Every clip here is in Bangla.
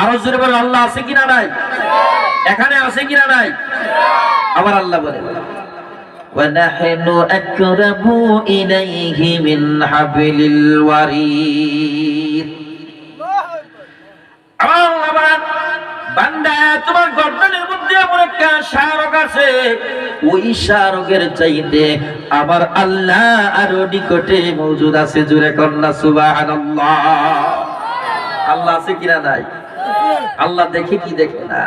আরো জোরে বলেন আল্লাহ আছে কিনা নাই? এখানে আছে কিনা নাই? আবার আল্লাহ বলে وَنَحْنُ أَقْرَبُ إِلَيْهِ مِنْ حَبْلِ الْوَرِيدِ আল্লাহ বলেন বান্দা তোমার গর্দানের মধ্যে এমন একটা শারক আছে, ওই শারকের চাইতে আমার আল্লাহ আরো নিকটে মওজুদ আছে। জোরে কন্না সুবহানাল্লাহ। আল্লাহ আছে কিনা নাই? আল্লাহ দেখে কি দেখে না?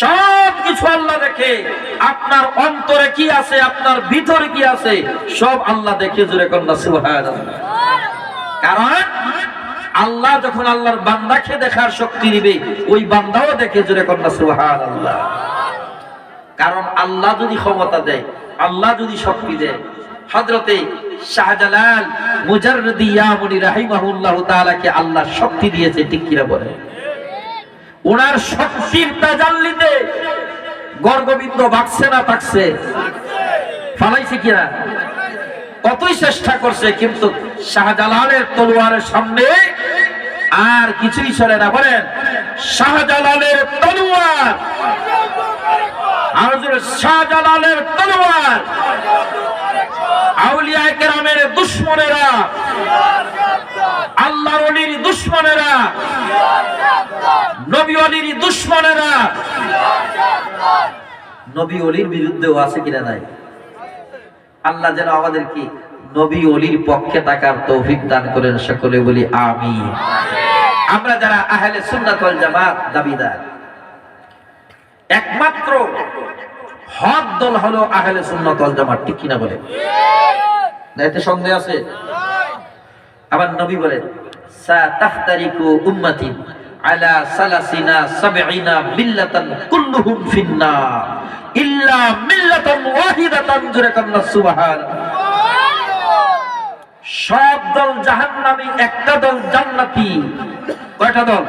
সব কিছু আল্লাহ দেখে। আপনার অন্তরে কি আছে, আপনার ভিতরে কি আছে, সব আল্লাহ দেখে। জোরে কন্না সুবহানাল্লাহ। কারণ আল্লাহ যখন আল্লাহর বান্দাকে দেখার শক্তি দিবে, ওই বান্দাও দেখে। জোরে কন্না সুবহানাল্লাহ। কারণ আল্লাহ যদি ক্ষমতা দেয়, আল্লাহ যদি শক্তি দেয়, হযরতে শাহজালাল মুজাররিদি ইয়ামুনি রাহিমাহুল্লাহ তাআলাকে আল্লাহ শক্তি দিয়েছে, ঠিক কিনা বলে? ওনার শক্তির তাজাল্লিতে গর্গবিন্দ বাকছে না থাকছে, ফালাইছে কিনা? কতই চেষ্টা করছে, কিন্তু শাহজালালের তলোয়ারের সামনে আর কিছুই চলে না। বলেন শাহজালালের তলোয়ার, আর জোরে শাহজালালের তলোয়ার। আউলিয়া কেরামের দুশমনেরা, আল্লাহর ওলির দুশমনেরা, নবী ওলির দুশমনেরা, নবী ওলির বিরুদ্ধেও আছে কিনা নাই? আল্লাহ যেন আমাদেরকে নবী ওলির পক্ষে থাকার তৌফিক দান করেন, সকলে বলি আমিন। আমরা যারা আহলে সুন্নাত ওয়াল জামাত দাবিদার, একমাত্র হক দল হলো আহলে সুন্নাত ওয়াল জামাত, ঠিক কিনা বলে? না এতে সন্দেহ আছে? আবার নবী বলেন সাতাফতারিকু উম্মতি আলা সালাসিনা সাবঈনা মিল্লাতান কুল্লুহুম ফিন্নার ইল্লা মিল্লাতান ওয়াহিদাতান। জোরে কান্না সুবহানাল্লাহ। সব দল জাহান্নামী, একটা দল জান্নাতি। কয়টা দল?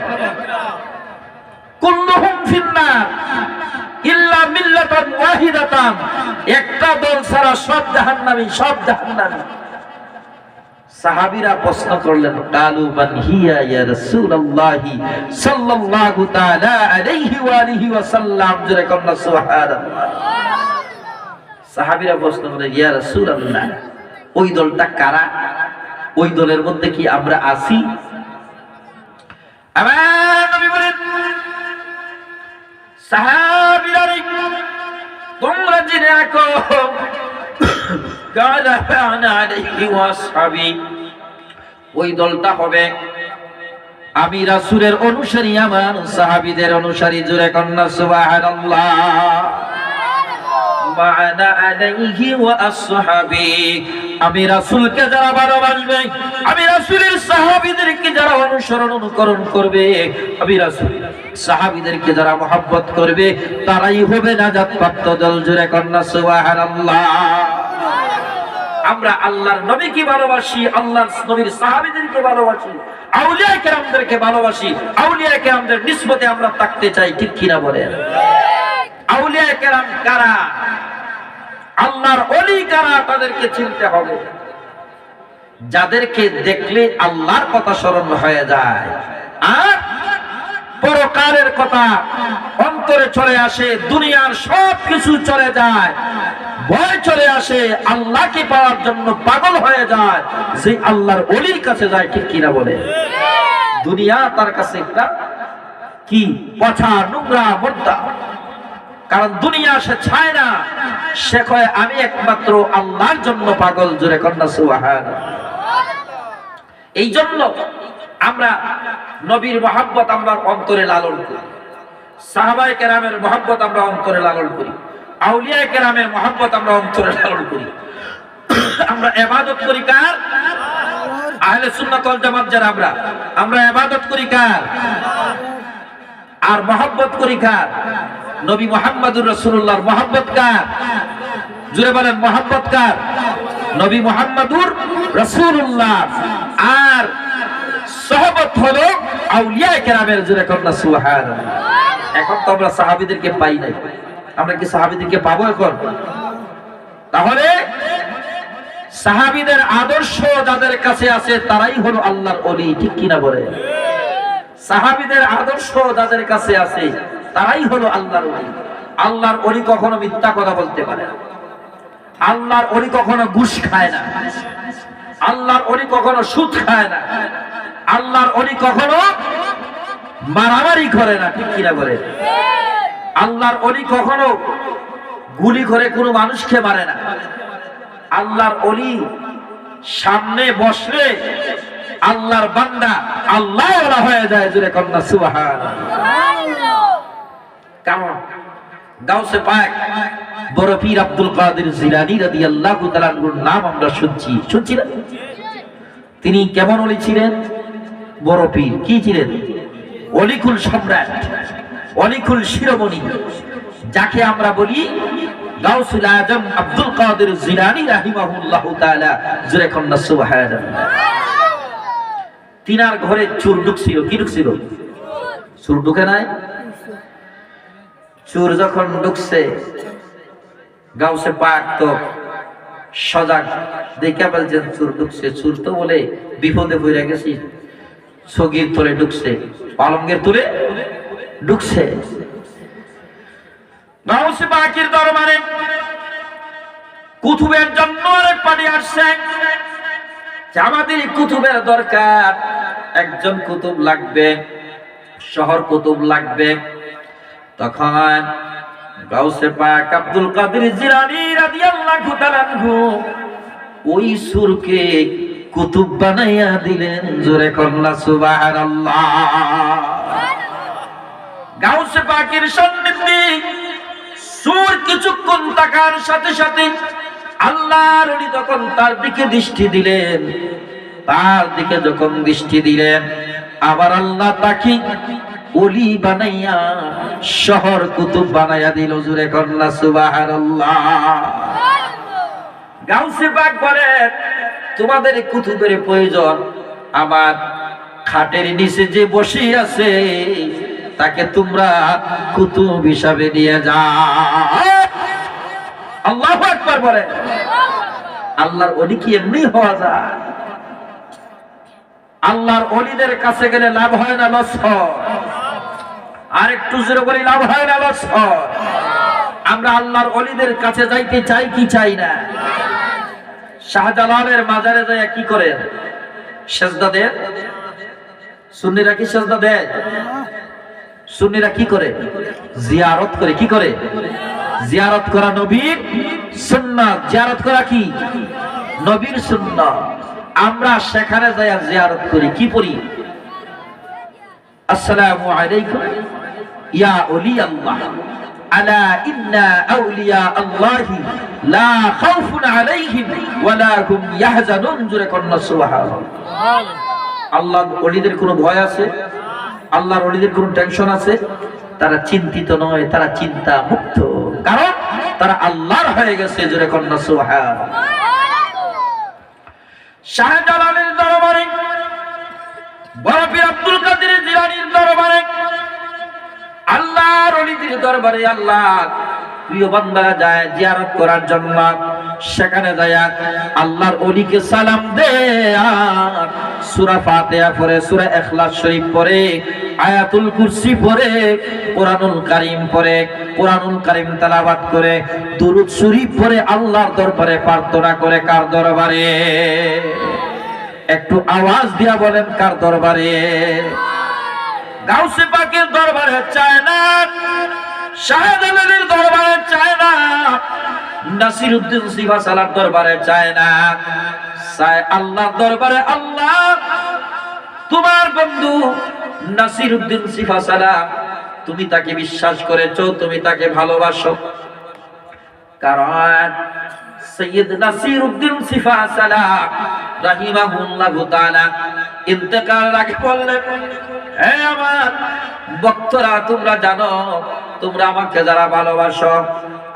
কুল্লুহুম ফিন্নার ইল্লা মিল্লাতান ওয়াহিদাতান। একটা দল ছাড়া সব জাহান্নামী, সব জাহান্নামী। সাহাবীরা প্রশ্ন করলেন কালু মান হিয়া ইয়া রাসূলুল্লাহ সাল্লাল্লাহু তাআলা আলাইহি ওয়া আলিহি ওয়াসাল্লাম। জোরে কান্না সুবহানাল্লাহ। সাহাবীরা প্রশ্ন করলেন ইয়া রাসূলুল্লাহ, ওই দলটা কারা? ওই দলের মধ্যে কি আমরা আছি? আমার নবী বলেন সাহাবীরা তোমরা জেনে রাখো ওই দলটা হবে আমি রাসূলের অনুসারী, আমার সাহাবীদের অনুসারী। জোরে কন্না সুবহানাল্লাহ। মা'আনা আলাইহি ওয়া আসহাবি, আমি রাসূলকে যারা ভালোবাসবে, আমি রাসূলের সাহাবীদেরকে যারা অনুসরণ অনুকরণ করবে, আমি রাসূলের সাহাবীদেরকে যারা মহব্বত করবে, তারাই হবে নাজাত প্রাপ্ত দল। জোরে কন্না সুবহানাল্লাহ। আমরা আল্লাহর নবীকে ভালোবাসি, আল্লাহর নবীর সাহাবীদেরকে ভালোবাসি, আউলিয়া কেরামদেরকে ভালোবাসি, আউলিয়া কেরামদের নিসবতে আমরা থাকতে চাই, ঠিক কিনা বলেন? আউলিয়া কেরাম কারা, আল্লাহর ওলি কারা, তাদেরকে চিনতে হবে। যাদেরকে দেখলে আল্লাহর কথা স্মরণ হয়ে যায়, আর পরকালের কথা অন্তরে চলে আসে, দুনিয়ার সব কিছু চলে যায়, ভয় চলে আসে, আল্লাহকে পাওয়ার জন্য পাগল হয়ে যায়, যে আল্লাহর ওলির কাছে যায়, ঠিক কিনা বলে? দুনিয়া তার কাছে একটা কি পচা নোংরা মুদ্রা। কারণ দুনিয়া সে চায় না, সে কয় আমি একমাত্র আল্লাহর জন্য পাগল। জোরে কন্না সুবহানাল্লাহ। এই জন্য আমরা নবীর মহব্বত আমরা অন্তরে লালন করি, সাহাবায়ে কেরামের মহব্বত আমরা অন্তরে লালন করি, আউলিয়া কেরামের মহব্বত আমরা অন্তরে লালন করি। আমরা ইবাদত করি কার? আহলে সুন্নাত ওয়াল জামাত যারা আমরা ইবাদত করি কার? আর মহব্বত করি কার? নবী মুহাম্মদুর রাসূলুল্লাহর মহব্বত কার? জোরে বলেন মহব্বত কার? নবী মুহাম্মদুর রাসূলুল্লাহ। আর সহবত হলো আউলিয়া কেরামের। জোরে কন্না সুবহানাল্লাহ। এখন তো আমরা সাহাবীদেরকে পাই নাই, আমরা কি সাহাবীদেরকে পাবো এখন? তাহলে সাহাবীদের আদর্শ যাদের কাছে আছে তারাই হলো আল্লাহর ওলি, ঠিক কিনা বলে? সাহাবীদের আদর্শ যাদের কাছে আছে তারাই হলো আল্লাহর ওলি। আল্লাহর ওলি কখনো মিথ্যা কথা বলতে পারে না, আল্লাহর ওলি কখনো ঘুষ খায় না, আল্লাহর ওলি কখনো সুদ খায় না, আল্লাহর ওলি কখনো মারামারি করে না, ঠিক কিনা বলে? আল্লাহর ওলি কখনো গুলি করে কোনো মানুষকে মারে না। আল্লাহর ওলি সামনে বসলে আল্লাহর বান্দা আল্লাহ ওয়ালা হয়ে যায়, জোরে কন্যা সুবহানাল্লাহ। কেমন? গাউসে পাক বড় পীর আব্দুল কাদের জিলানী রাদিয়াল্লাহু তাআলা আনহুর নাম আমরা শুনছি না? তিনি কেমন ওলি ছিলেন? বড় পীর। কি ছিলেন? অলিকুল সম্রাট, অলিকুল শিরোমণি, যাকে আমরা বলি গাউসুল আজম আব্দুল কাদের জিলানী রাহিমাহুল্লাহু তাআলা, জোরে কন্যা সুবহানাল্লাহ। তিনার ঘরে চোর ঢুকছিল। কি ঢুকছিল? চোর ঢুকে নাই? চোর যখন ঢুকছে গাউসে পাক তো সজাগ, দেখে বলছেন চোর ঢুকছে। চোর তো বলে বিপদে পড়ে গেছি, সগীর তোলে ঢুকছে, পালঙ্গের তুলে ঢুকছে। গাউসে পাকের দরবারে কুতুবের জন্য অনেক পানি আসছে। আমাদের কুতুবের দরকার, একজন কুতুব লাগবে, শহর কুতুব লাগবে। তখন গাউসে পাক আব্দুল কাদের জিলানী রাদিয়াল্লাহু তাআলা আনহু ওই সুরকে কুতুব বানাইয়া দিলেন, জোরে কন্যা সুবহানাল্লাহ। গাউসে পাকের সান্নিধ্যে সুর কিছুক্ষণ থাকার সাথে সাথে আল্লাহর ওলি তখন তার দিকে দৃষ্টি দিলেন। তার দিকে যখন দৃষ্টি দিলেন, আবার আল্লাহ তাকে ওলি বানাইয়া শহর কুতুব বানাইয়া দিল, জোরে কন্যা সুবহানাল্লাহ। গাউসে পাক বলেন, তোমাদের কুতুবের প্রয়োজন, আমার খাটের নিচে যে বসে আছে তাকে তোমরা কুতুব হিসাবে নিয়ে যাও। আল্লাহু আকবার বলে। আল্লাহর ওলি কি এমনি হওয়া যায়? আল্লাহর ওলিদের কাছে গেলে লাভ হয় না লস হয়? আর একটু জোরে বলি, লাভ হয় না লস হয়? আমরা আল্লাহর ওলিদের কাছে যাইতে চাই কি চাই না? শাহজালালের মাজারে যায় কি করেন? সেজদা দেন। সুন্নিরা কি সেজদা দেয়? সুন্নিরা কি করে? জিয়ারত করে। কি করে? জিয়ারত করা নবীর সুন্নাত। জিয়ারত করা কি? নবীর সুন্নাত। আমরা সেখানে যাই জিয়ারত করি, কি পড়ি? আসসালামু আলাইকুম ইয়া ওলি আল্লাহ, আলা ইন্না আউলিয়া আল্লাহি লা খাউফুন আলাইহিম ওয়া লা হুম ইয়াহজানুন, জোরে কন্যা সুবহানাল্লাহ। আল্লাহর ওলিদের কোনো ভয় আছে? আল্লাহর ওলিদের কোনো টেনশন আছে? তারা চিন্তিত নয়, তারা চিন্তা মুক্ত, কারণ তারা আল্লাহর হয়ে গেছে, জোরে কন্যা সুবহানাল্লাহ। শাহজালালের দরবারে, বড় পীর আব্দুল কাদের জিলানীর দরবারে, আল্লাহর ওলিদের দরবারে আল্লাহর প্রিয় বান্দারা যায় জিয়ারত করার জন্য। সেখানে যায় আল্লাহর ওলিকে সালাম দেয়, আর সূরা ফাতিহা পড়ে, সূরা ইখলাস শরীফ পড়ে, আয়াতুল কুরসি পড়ে, কোরআনুল কারীম পড়ে, কোরআনুল কারীম তেলাওয়াত করে, দুরূদ শরীফ পড়ে আল্লাহর দরবারে প্রার্থনা করে। কার দরবারে? একটু আওয়াজ দিয়া বলেন, কার দরবারে? গাউসে পাকের দরবারে চায় না, শাহজালালের দরবারে চায় না, নাসিরউদ্দিন সিফাসালার দরবারে চায় না, চায় আল্লাহর দরবারে। আল্লাহ, তোমার বন্ধু নাসিরউদ্দিন সিফাসালা, তুমি তাকে বিশ্বাস করেছো, তুমি তাকে ভালোবাসো, কারণ সৈয়দ নাসিরউদ্দিন সিফাসালা রাহিমাহুল্লাহু তাআলা ইন্তেকালের আগে বললেন, হে আমার ভক্তরা, তোমরা জানো, তোমরা আমাকে যারা ভালোবাসো,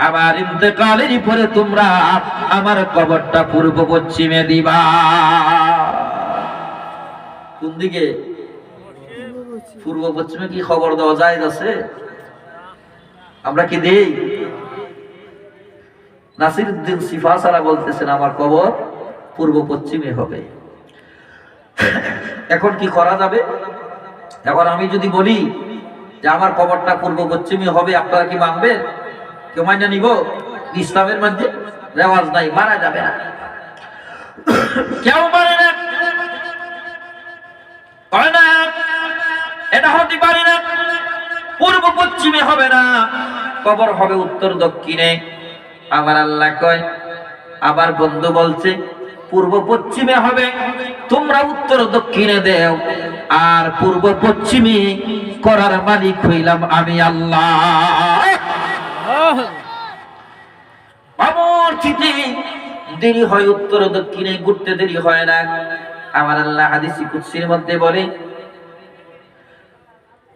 আমার ইন্তেকালের পরে তোমরা আমার কবরটা পূর্ব পশ্চিমে দিবা। কোন দিকে? পূর্ব পশ্চিমে কি খবর দেওয়া যায়? আছে? আমরা কি দেই? নাসিরউদ্দিন সিফাসালা বলতেছেন আমার কবর পূর্ব পশ্চিমে হবে। এখন কি করা যাবে? এখন আমি যদি বলি যে আমার কবরটা পূর্ব পশ্চিমে হবে, আপনারা কি মানবেন? কেউ মাইনা নিব? ইসলামের মধ্যে রেওয়াজ নাই, মারা যাবে না, কেউ মানে না, এটা হতে পারে না। পূর্ব পশ্চিমে হবে না, কবর হবে উত্তর দক্ষিণে। আমার আল্লাহ কয়, আবার বন্ধু বলছে পূর্ব পশ্চিমে হবে, তোমরা উত্তর দক্ষিণে দেও, আর পূর্ব পশ্চিমে করার মালিক হইলাম আমি আল্লাহ। আমার চিঠি দেরি হয় উত্তর দক্ষিণে ঘুরতে, দেরি হয় না। আমার আল্লাহ হাদিসে কুদসির মধ্যে বলে,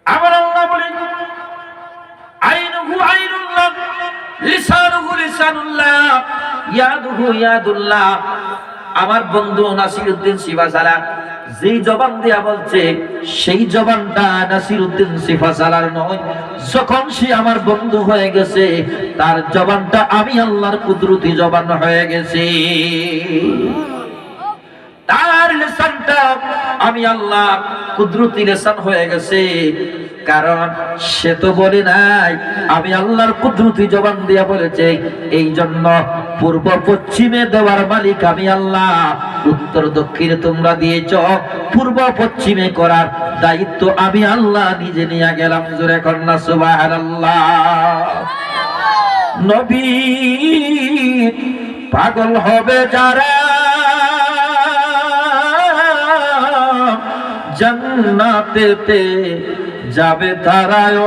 আমার আল্লাহ বলে, আইনুহু আইনুল্লাহ, লিসানুহু লিসানুল্লাহ, ইয়াদুহু ইয়াদুল্লাহ। আমার বন্ধু নাসিরউদ্দিন সিফাসালা যেই জবান দিয়া বলছে, সেই জবানটা নাসিরউদ্দিন সিফাসালার নয়। যখন সে আমার বন্ধু হয়ে গেছে, তার জবানটা আমি আল্লাহর কুদরতি জবান হয়ে গেছে। তার লিসানটা আমি আল্লাহ কুদরতি লিসান হয়ে গেছে, কারণ সে তো বলে নাই, আমি আল্লাহর কুদরতি জবান দিয়া বলেছে। এই জন্য পূর্ব পশ্চিমে দেওয়ার মালিক আমি আল্লাহ, উত্তর দক্ষিণে তোমরা দিয়েছ, পূর্ব পশ্চিমে করার দায়িত্ব আমি আল্লাহ নিজে নিয়ে গেলাম। জোরে কন্যা সুবহানাল্লাহ। নবী পাগল হবে যারা, জান্নাতেতে যাবে তারায়।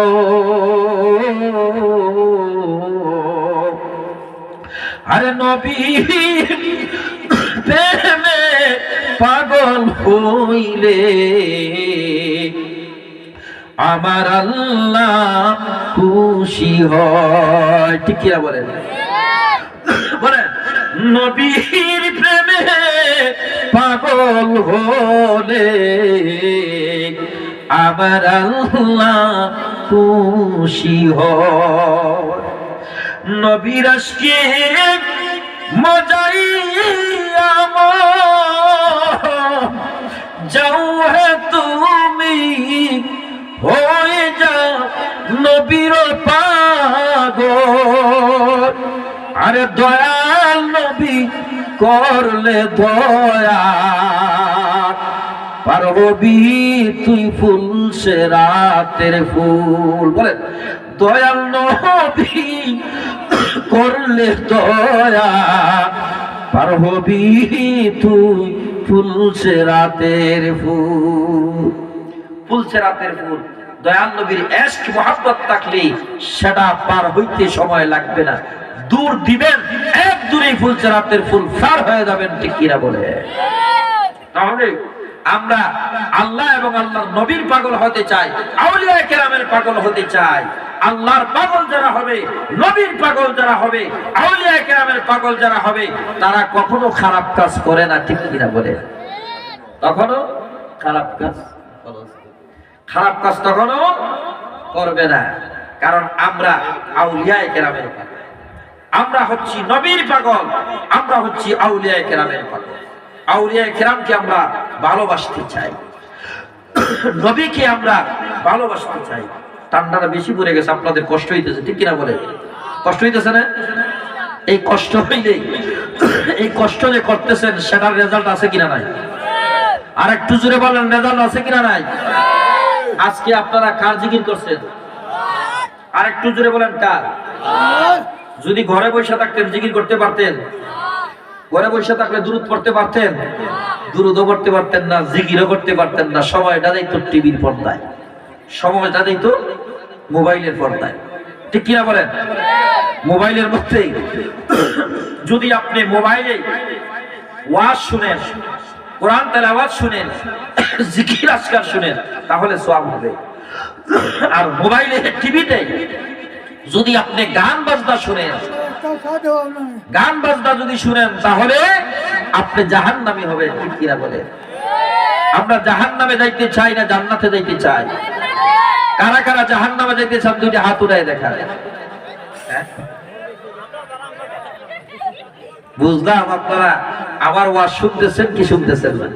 আরে নবী প্রেমে পাগল হইলে আমার আল্লাহ খুশি হয়। ঠিক কি না বলেন? বলেন, নবীর প্রেমে পাগল হলে আমার আল্লাহ খুশি হয়। নবীর আশকে মজাই যাও হে তুমি, হয়ে যাও নবীর পাগল। আরে দয়াল নবী করলে দয়া, পারবি তুই ফুল সে রাতের ফুল। বলেন, দয়াল নবী করলে দয়া, পারবি তুই ফুল সে রাতের ফুল। ফুল সে রাতের ফুল, দয়াল নবীর ইশক মুহাব্বত থাকলে সেটা পার হইতে সময় লাগবে না। দূর দিবেন, এক দূরেই ফুল সে রাতের ফুল পার হয়ে যাবেন। ঠিক কিনা বলে? তাহলে আমরা আল্লাহ এবং আল্লাহর নবীর পাগল হতে চাই, আউলিয়া কেরামের পাগল হতে চাই। আল্লাহর পাগল যারা হবে, নবীর পাগল যারা হবে, আউলিয়া কেরামের পাগল যারা হবে, তারা কখনো খারাপ কাজ করে না। ঠিক কিনা বলে? কখনো খারাপ কাজ কখনো করবে না, কারণ আমরা আউলিয়া কেরামের পাগল, আমরা হচ্ছি নবীর পাগল, আমরা হচ্ছি আউলিয়া কেরামের পাগল। আউলিয়া কেরামকে আমরা ভালোবাসতে চাই, নবীকে আমরা ভালোবাসতে চাই। ঠান্ডাটা বেশি পড়ে গেছে, আপনাদের কষ্ট হইতেছে। ঠিক কিনা বলে? কষ্ট হইতেছে না? এই কষ্ট হইলে, এই কষ্ট যে করতেছেন সেটার রেজাল্ট আছে কিনা নাই? আর একটু জোরে বলেন, রেজাল্ট আছে কিনা নাই? আজকে আপনারা কার জিকির করছেন? আর একটু জোরে বলেন, কার? যদি ঘরে বসে থাকতেন জিকির করতে পারতেন, ঘরে বসে থাকলে দুরূদ পড়তে পারতেন, দুরূদও পড়তে পারতেন না, জিকিরও করতে পারতেন না। সময়টা যাইতো টিভির পর্দায়, সময়টা যাইতো মোবাইলের পর্দায়। ঠিক কিনা বলেন? মোবাইলের মধ্যে যদি আপনি মোবাইলে ওয়াজ শুনেন, কোরআন তেলাওয়াত শুনেন, জিকির আজকার শুনেন, তাহলে সওয়াব হবে। আর মোবাইলে টিভিতে যদি আপনি গান বাজনা শুনেন, গান বাজনা যদি শুনেন, তাহলে আপনি জাহান্নামী হবেন। ঠিক কিনা বলে? আমরা জাহান্নামে যাইতে চাই না জান্নাতে যাইতে চাই? কারা কারা জাহান্নামে যাইতে চান? দুইটা হাত উঠায় দেখা। বুঝলাম আপনারা আমার ওয়াজ শুনতেছেন কি শুনতেছেন না।